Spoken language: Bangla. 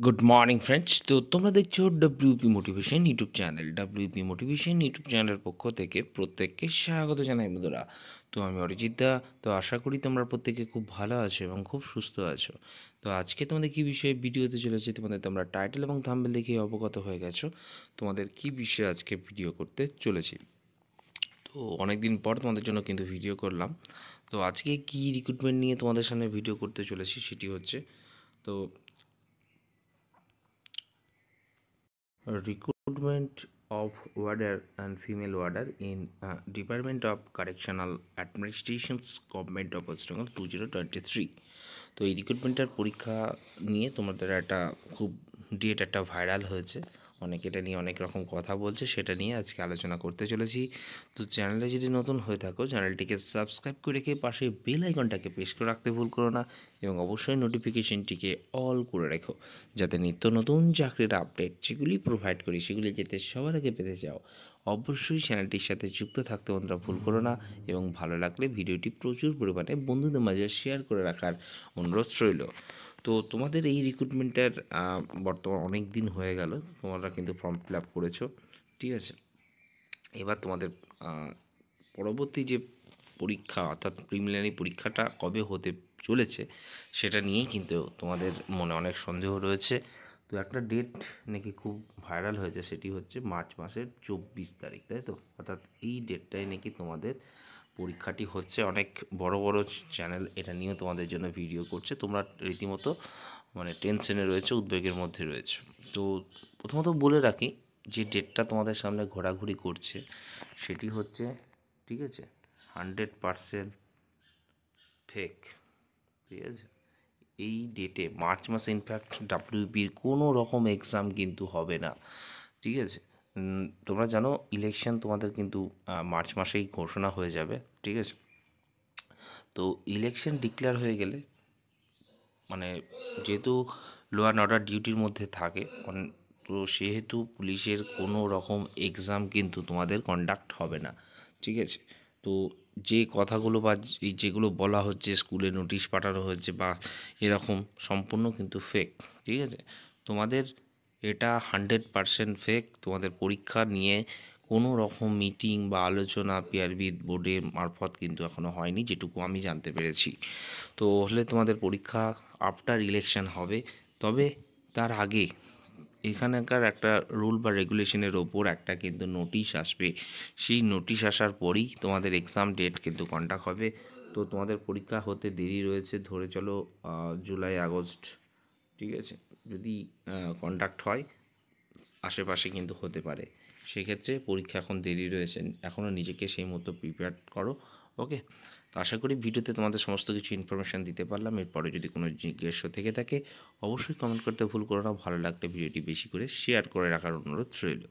Good morning friends. তো তোমরা দেখছো WP motivation YouTube channel. WP motivation YouTube চ্যানেলের পক্ষ থেকে প্রত্যেককে স্বাগত জানাই বন্ধুরা। তো আমি অরিজিৎ দা। তো আশা করি তোমরা প্রত্যেকে খুব ভালো আছো এবং খুব সুস্থ আছো। তো আজকে তোমাদের কী বিষয়ে ভিডিওতে চলেছে তোমরা টাইটেল এবং থাম্বনেল দেখে অবগত হয়ে গেছো তোমাদের কী বিষয়ে আজকে ভিডিও করতে চলেছি। তো অনেক দিন পর তোমাদের জন্য কিন্তু ভিডিও করলাম। তো আজকে কী রিক্রুটমেন্ট নিয়ে তোমাদের সামনে ভিডিও করতে চলেছি সেটি হচ্ছে তো recruitment of warder and female warder in Department of Correctional Administrations Government of West Bengal 2023। তো এই রিক্রুটমেন্টের পরীক্ষা নিয়ে তোমাদের একটা খুব ডেট একটা ভাইরাল হয়েছে, অনেকে এটা নিয়ে অনেক রকম কথা বলছে, সেটা নিয়ে আজকে আলোচনা করতে চলেছি। তো চ্যানেলে যদি নতুন হয়ে থাকো চ্যানেলটিকে সাবস্ক্রাইব করে রেখে পাশে বেল আইকনটাকে প্রেস করে রাখতে ভুল করো না এবং অবশ্যই নোটিফিকেশনটিকে অল করে রেখো, যাতে নিত্য নতুন চাকরির আপডেট যেগুলি প্রোভাইড করি সেগুলি যাতে সবার আগে পেতে চাও। অবশ্যই চ্যানেলটির সাথে যুক্ত থাকতে বন্ধুরা ভুল করো না এবং ভালো লাগলে ভিডিওটি প্রচুর পরিমাণে বন্ধুদের মাঝে শেয়ার করে রাখার অনুরোধ রইল। তো তোমাদের এই রিক্রুটমেন্টের বর্তমান অনেক দিন হয়ে গেল, তোমরা কিন্তু ফর্ম ফিল আপ করেছো, ঠিক আছে। এবার তোমাদের পরবর্তী যে পরীক্ষা অর্থাৎ প্রিলিমিনারি পরীক্ষাটা কবে হতে চলেছে সেটা নিয়েই কিন্তু তোমাদের মনে অনেক সন্দেহ রয়েছে। তো একটা ডেট নাকি খুব ভাইরাল হয়েছে, সেটি হচ্ছে মার্চ মাসের 24 তারিখ, তাই তো? অর্থাৎ এই ডেটটাই নাকি তোমাদের পরীক্ষাটি হচ্ছে। অনেক বড় বড় চ্যানেল এটা নিয়েও তোমাদের জন্য ভিডিও করছে, তোমরা রীতিমতো টেনশনে রয়েছে, উদ্বেগের মধ্যে রয়েছে। তো প্রথমত বলে রাখি যে ডেটটা তোমাদের সামনে ঘোরাঘুরি করছে সেটি হচ্ছে, ঠিক আছে, 100% ফেক, ঠিক আছে। এই ডেটে মার্চ মাসে ইনফ্যাক্ট ডাব্লিউবির কোনো রকম এক্সাম কিন্তু হবে না, ঠিক আছে। তোমরা জানো ইলেকশন তোমাদের কিন্তু মার্চ মাসেই ঘোষণা হয়ে যাবে, ঠিক আছে। তো ইলেকশন ডিক্লেয়ার হয়ে গেলে যেহেতু ল অ্যান্ড অর্ডার ডিউটির মধ্যে থাকে, তো সেহেতু পুলিশের কোনো রকম এক্সাম কিন্তু তোমাদের কন্ডাক্ট হবে না, ঠিক আছে। তো যে কথাগুলো বা যেগুলো বলা হচ্ছে স্কুলে নোটিশ পাঠানো হচ্ছে বা এরকম সম্পূর্ণ কিন্তু ফেক, ঠিক আছে। তোমাদের এটা 100% ফেক। তোমাদের পরীক্ষা নিয়ে কোনো রকম মিটিং বা আলোচনা পিআরবি বোর্ডের মারফত কিন্তু এখনও হয়নি, যেটুকু আমি জানতে পেরেছি। তো হলে তোমাদের পরীক্ষা আফটার ইলেকশন হবে, তবে তার আগে এখানকার একটা রুল বা রেগুলেশনের ওপর একটা কিন্তু নোটিশ আসবে। সেই নোটিশ আসার পরেই তোমাদের এক্সাম ডেট কিন্তু কন্ডাক্ট হবে। তো তোমাদের পরীক্ষা হতে দেরি রয়েছে, ধরে চলো জুলাই আগস্ট, ঠিক আছে। যদি কন্ডাক্ট হয় আশেপাশে কিন্তু হতে পারে, সেক্ষেত্রে পরীক্ষা এখন দেরি রয়েছে, এখনও নিজেকে সেই মতো প্রিপেয়ার করো, ওকে। তো আশা করি ভিডিওতে তোমাদের সমস্ত কিছু ইনফরমেশান দিতে পারলাম। এরপরে যদি কোনো জিজ্ঞাসা থেকে থাকে অবশ্যই কমেন্ট করতে ভুল করো না। ভালো লাগলে ভিডিওটি বেশি করে শেয়ার করে রাখার অনুরোধ রইল।